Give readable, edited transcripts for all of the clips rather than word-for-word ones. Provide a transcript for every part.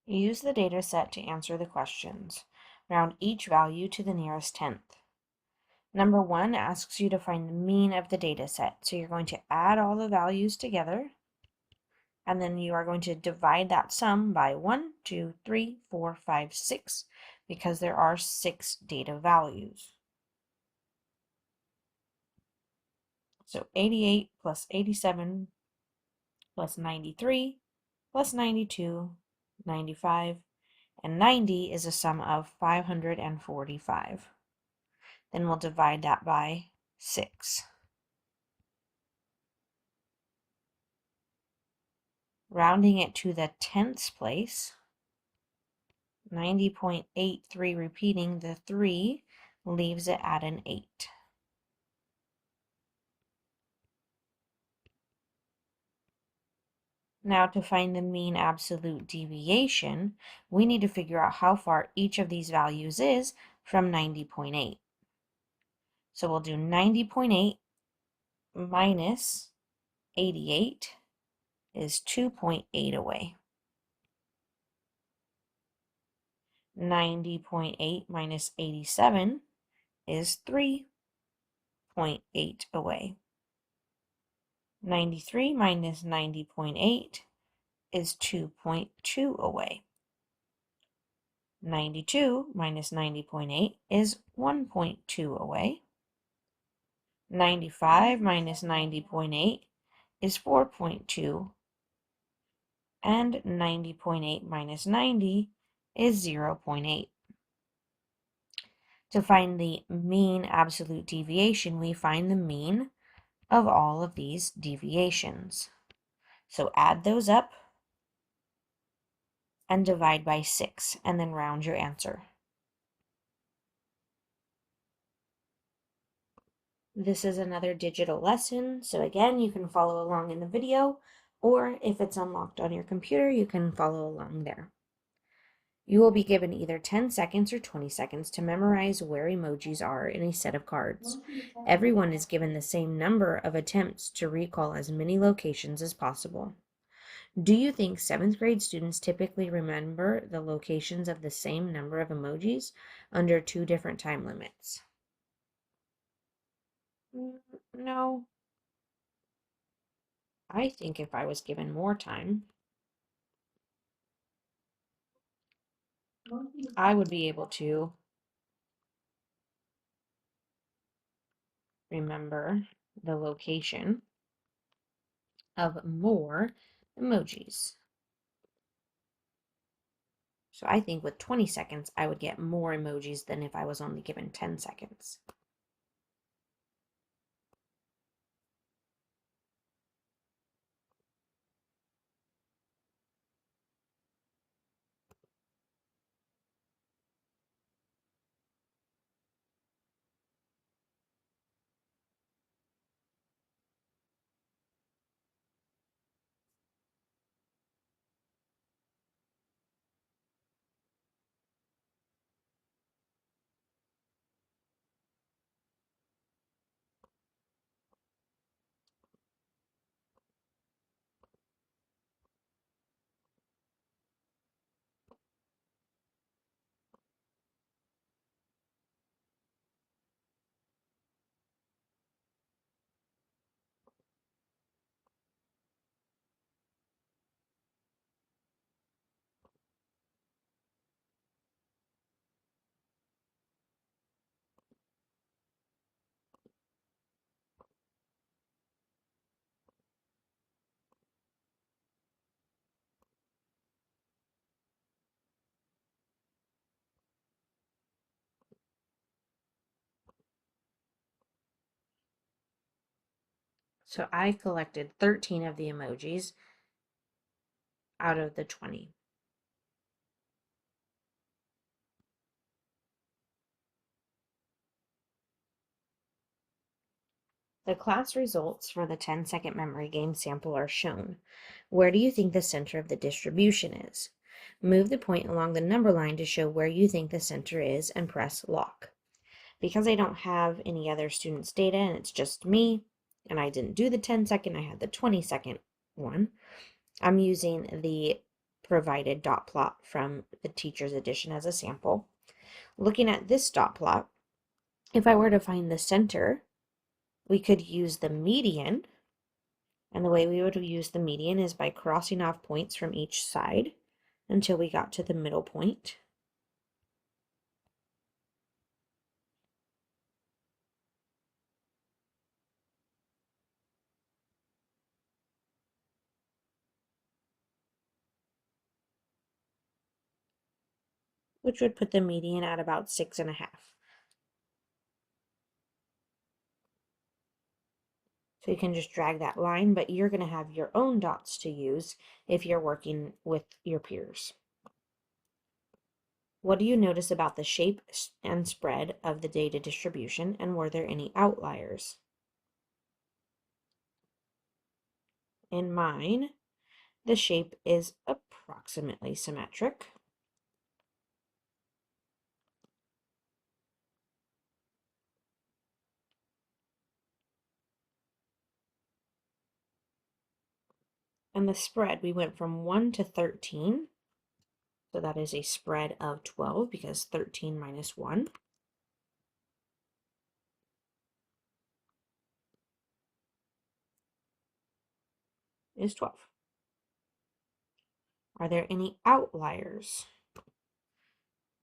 Use the data set to answer the questions. Round each value to the nearest tenth. Number 1 asks you to find the mean of the data set. So you're going to add all the values together, and then you are going to divide that sum by 1, 2, 3, 4, 5, 6, because there are 6 data values. So 88 plus 87 plus 93 plus 92, 95, and 90 is a sum of 545. Then we'll divide that by 6. Rounding it to the tenths place, 90.83 repeating the 3 leaves it at an 8. Now to find the mean absolute deviation, we need to figure out how far each of these values is from 90.8. So we'll do 90.8 minus 88 is 2.8 away. 90.8 minus 87 is 3.8 away. 93 minus 90.8 is 2.2 away. 92 minus 90.8 is 1.2 away. 95 minus 90.8 is 4.2. And 90.8 minus 90 is 0.8. To find the mean absolute deviation, we find the mean of all of these deviations. So add those up and divide by 6, and then round your answer. This is another digital lesson, so again, you can follow along in the video, or if it's unlocked on your computer, you can follow along there. You will be given either 10 seconds or 20 seconds to memorize where emojis are in a set of cards. Everyone is given the same number of attempts to recall as many locations as possible. Do you think 7th grade students typically remember the locations of the same number of emojis under 2 different time limits? No. I think if I was given more time, I would be able to remember the location of more emojis. So I think with 20 seconds, I would get more emojis than if I was only given 10 seconds. So I collected 13 of the emojis out of the 20. The class results for the 10-second memory game sample are shown. Where do you think the center of the distribution is? Move the point along the number line to show where you think the center is and press lock. Because I don't have any other students' data and it's just me, and I didn't do the 10-second, I had the 20-second one, I'm using the provided dot plot from the teacher's edition as a sample. Looking at this dot plot, if I were to find the center, we could use the median. And the way we would use the median is by crossing off points from each side until we got to the middle point. Which would put the median at about 6.5. So you can just drag that line, but you're going to have your own dots to use if you're working with your peers. What do you notice about the shape and spread of the data distribution, and were there any outliers? In mine, the shape is approximately symmetric. And the spread, we went from 1 to 13. So that is a spread of 12 because 13 minus 1 is 12. Are there any outliers?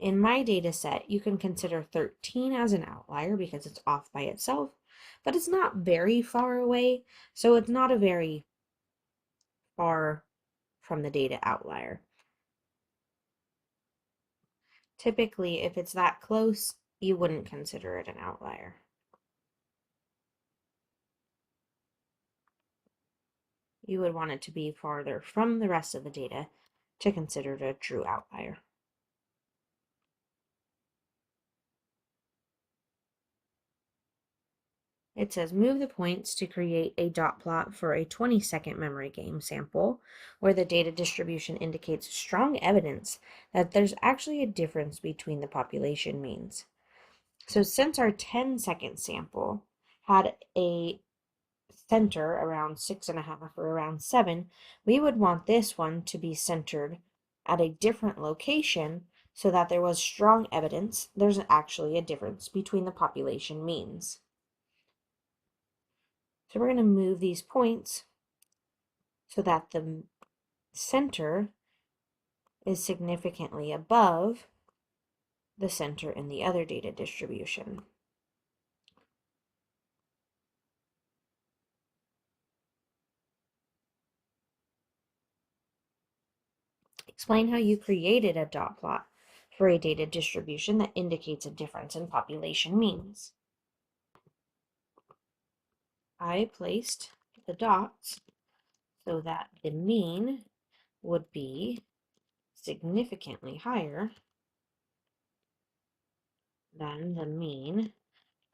In my data set, you can consider 13 as an outlier because it's off by itself, but it's not very far away, so it's not a very far from the data outlier. Typically, if it's that close, you wouldn't consider it an outlier. You would want it to be farther from the rest of the data to consider it a true outlier. It says move the points to create a dot plot for a 20-second memory game sample where the data distribution indicates strong evidence that there's actually a difference between the population means. So since our 10-second sample had a center around 6.5 or around 7, we would want this one to be centered at a different location so that there was strong evidence there's actually a difference between the population means. So we're going to move these points so that the center is significantly above the center in the other data distribution. Explain how you created a dot plot for a data distribution that indicates a difference in population means. I placed the dots so that the mean would be significantly higher than the mean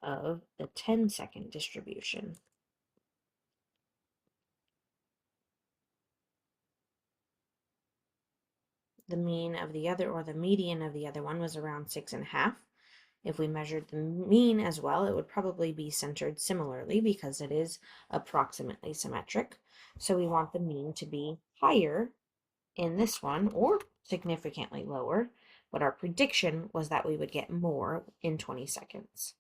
of the 10-second distribution. The mean of the other, or the median of the other one, was around 6.5. If we measured the mean as well, it would probably be centered similarly because it is approximately symmetric. So we want the mean to be higher in this one or significantly lower, but our prediction was that we would get more in 20 seconds.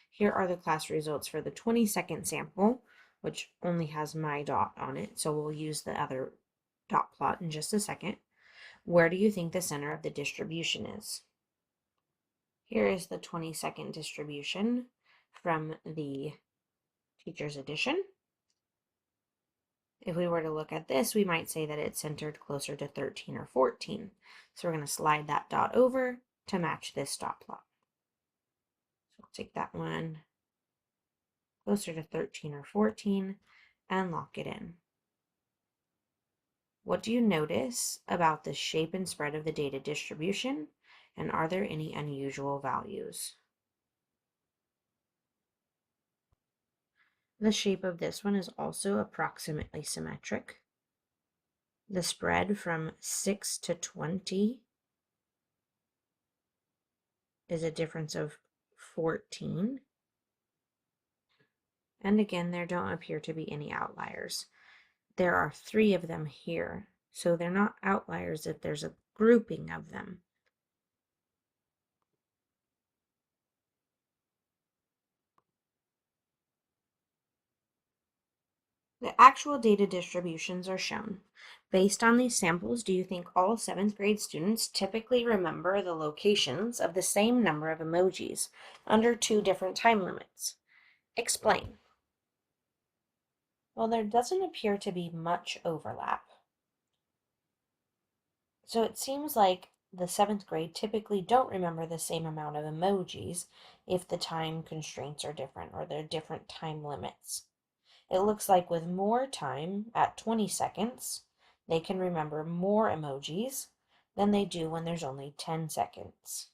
Here are the class results for the 20-second sample, which only has my dot on it, so we'll use the other dot plot in just a second. Where do you think the center of the distribution is? Here is the 20-second distribution from the teacher's edition. If we were to look at this, we might say that it's centered closer to 13 or 14. So we're going to slide that dot over to match this dot plot. So we'll take that one closer to 13 or 14 and lock it in. What do you notice about the shape and spread of the data distribution? And are there any unusual values? The shape of this one is also approximately symmetric. The spread from 6 to 20 is a difference of 14. And again, there don't appear to be any outliers. There are 3 of them here, so they're not outliers if there's a grouping of them. The actual data distributions are shown. Based on these samples, do you think all 7th grade students typically remember the locations of the same number of emojis under 2 different time limits? Explain. Well, there doesn't appear to be much overlap. So it seems like the 7th grade typically don't remember the same amount of emojis if the time constraints are different or there are different time limits. It looks like with more time at 20 seconds, they can remember more emojis than they do when there's only 10 seconds.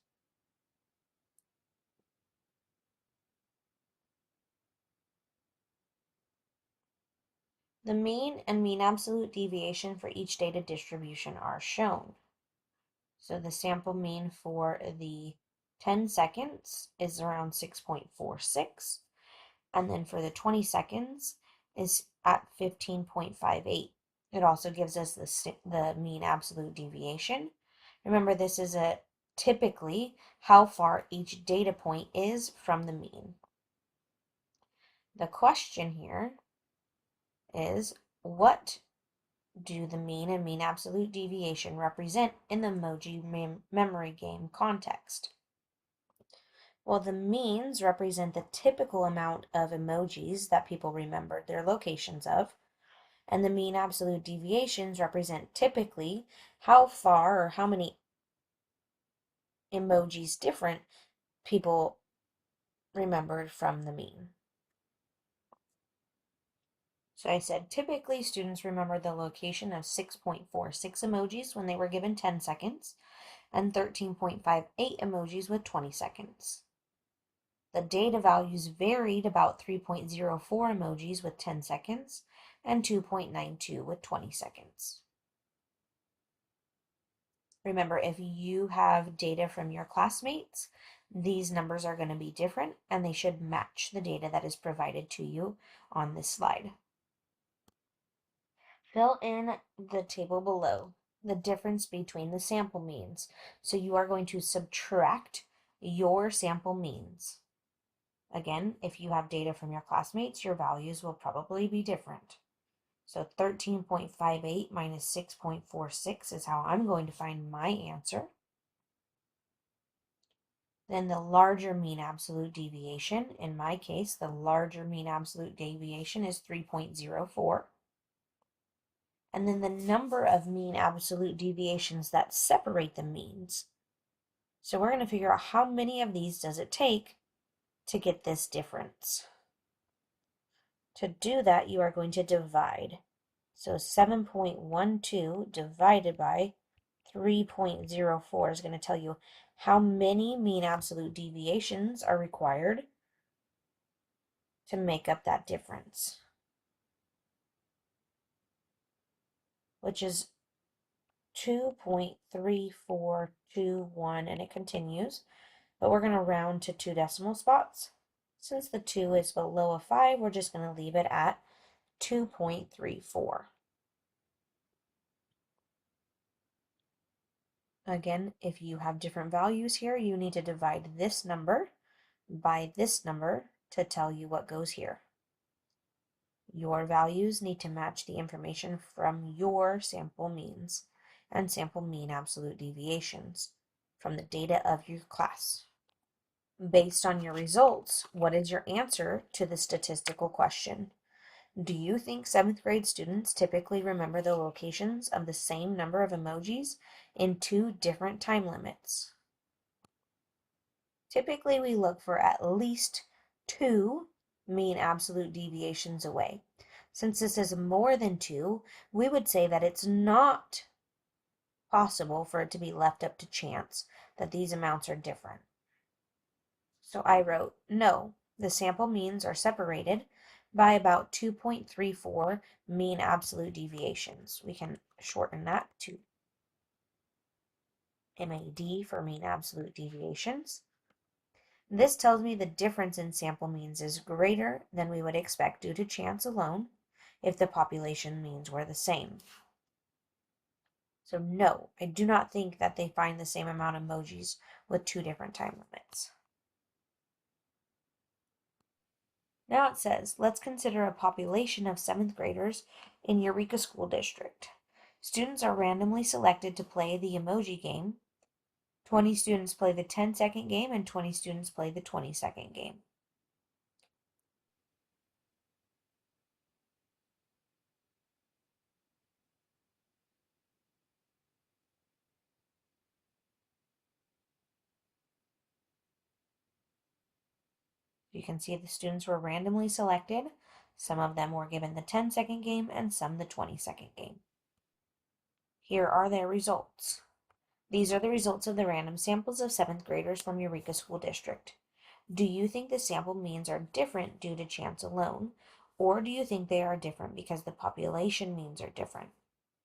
The mean and mean absolute deviation for each data distribution are shown. So the sample mean for the 10 seconds is around 6.46, and then for the 20 seconds is at 15.58. It also gives us the mean absolute deviation. Remember, this is typically how far each data point is from the mean. The question here is, what do the mean and mean absolute deviation represent in the emoji memory game context? Well, the means represent the typical amount of emojis that people remembered their locations of, and the mean absolute deviations represent typically how far or how many emojis different people remembered from the mean. So I said typically students remember the location of 6.46 emojis when they were given 10 seconds and 13.58 emojis with 20 seconds. The data values varied about 3.04 emojis with 10 seconds and 2.92 with 20 seconds. Remember, if you have data from your classmates, these numbers are going to be different and they should match the data that is provided to you on this slide. Fill in the table below the difference between the sample means. So you are going to subtract your sample means. Again, if you have data from your classmates, your values will probably be different. So 13.58 minus 6.46 is how I'm going to find my answer. Then the larger mean absolute deviation, in my case, the larger mean absolute deviation is 3.04. And then the number of mean absolute deviations that separate the means. So we're going to figure out how many of these does it take to get this difference. To do that, you are going to divide. So 7.12 divided by 3.04 is going to tell you how many mean absolute deviations are required to make up that difference, which is 2.3421, and it continues, but we're going to round to 2 decimal spots. Since the 2 is below a 5, we're just going to leave it at 2.34. Again, if you have different values here, you need to divide this number by this number to tell you what goes here. Your values need to match the information from your sample means and sample mean absolute deviations from the data of your class. Based on your results, what is your answer to the statistical question? Do you think 7th grade students typically remember the locations of the same number of emojis in 2 different time limits? Typically, we look for at least 2 mean absolute deviations away. Since this is more than 2, we would say that it's not possible for it to be left up to chance that these amounts are different. So I wrote, no, the sample means are separated by about 2.34 mean absolute deviations. We can shorten that to MAD for mean absolute deviations. This tells me the difference in sample means is greater than we would expect due to chance alone if the population means were the same. So no, I do not think that they find the same amount of emojis with two different time limits. Now it says, let's consider a population of 7th graders in Eureka School District. Students are randomly selected to play the emoji game. 20 students play the 10-second game and 20 students play the 20-second game. You can see the students were randomly selected. Some of them were given the 10-second game and some the 20-second game. Here are their results. These are the results of the random samples of 7th graders from Eureka School District. Do you think the sample means are different due to chance alone, or do you think they are different because the population means are different?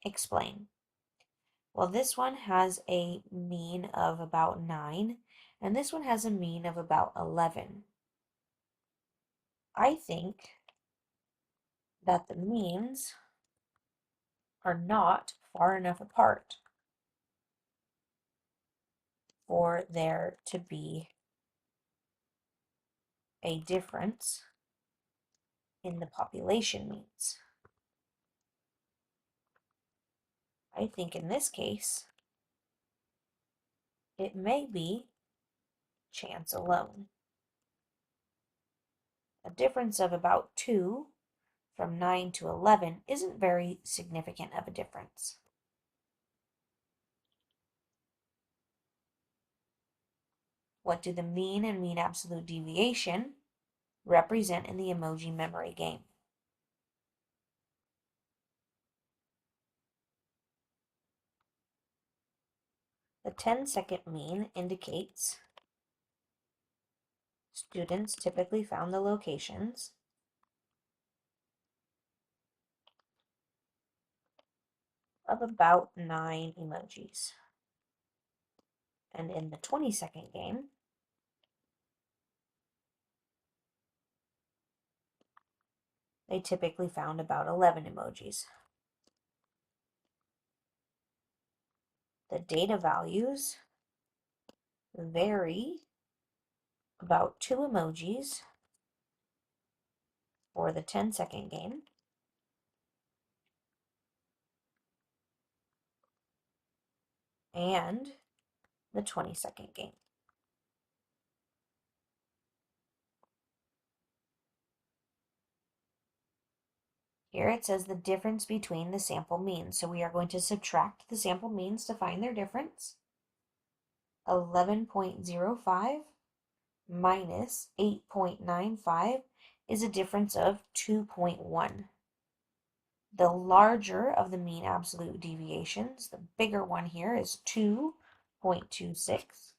Explain. Well, this one has a mean of about 9, and this one has a mean of about 11. I think that the means are not far enough apart for there to be a difference in the population means. I think in this case, it may be chance alone. A difference of about 2 from 9 to 11 isn't very significant of a difference. What do the mean and mean absolute deviation represent in the emoji memory game? The 10-second mean indicates students typically found the locations of about 9 emojis. And in the 20-second game, they typically found about 11 emojis. The data values vary about 2 emojis for the 10-second game and the 20-second game. Here it says the difference between the sample means. So we are going to subtract the sample means to find their difference. 11.05 minus 8.95 is a difference of 2.1. The larger of the mean absolute deviations, the bigger one here is 2.26.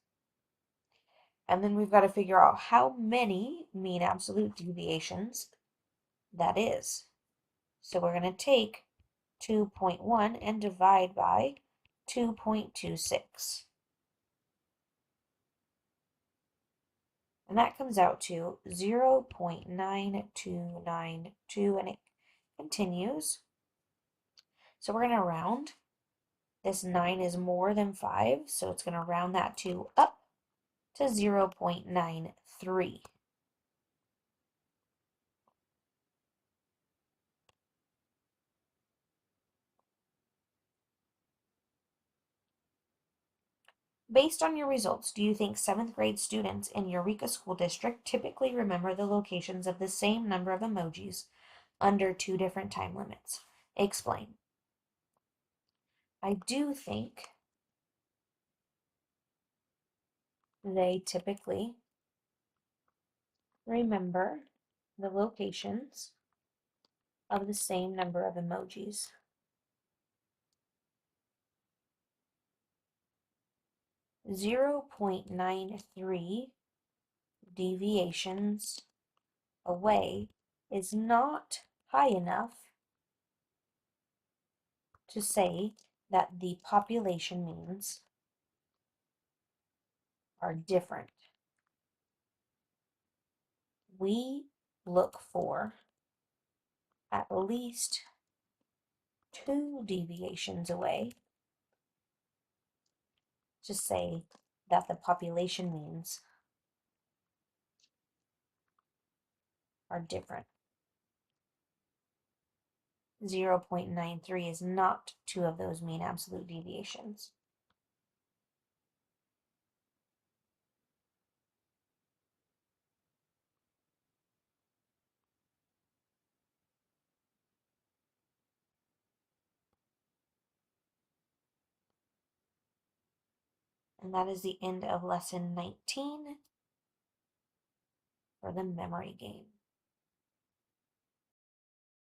And then we've got to figure out how many mean absolute deviations that is. So we're going to take 2.1 and divide by 2.26. And that comes out to 0.9292, and it continues. So we're going to round. This 9 is more than 5, so it's going to round that 2 up to 0.93. Based on your results, do you think 7th grade students in Eureka School District typically remember the locations of the same number of emojis under 2 different time limits? Explain. I do think they typically remember the locations of the same number of emojis. 0.93 deviations away is not high enough to say that the population means are different. we look for at least 2 deviations away to say that the population means are different. 0.93 is not 2 of those mean absolute deviations. And that is the end of lesson 19 for the memory game.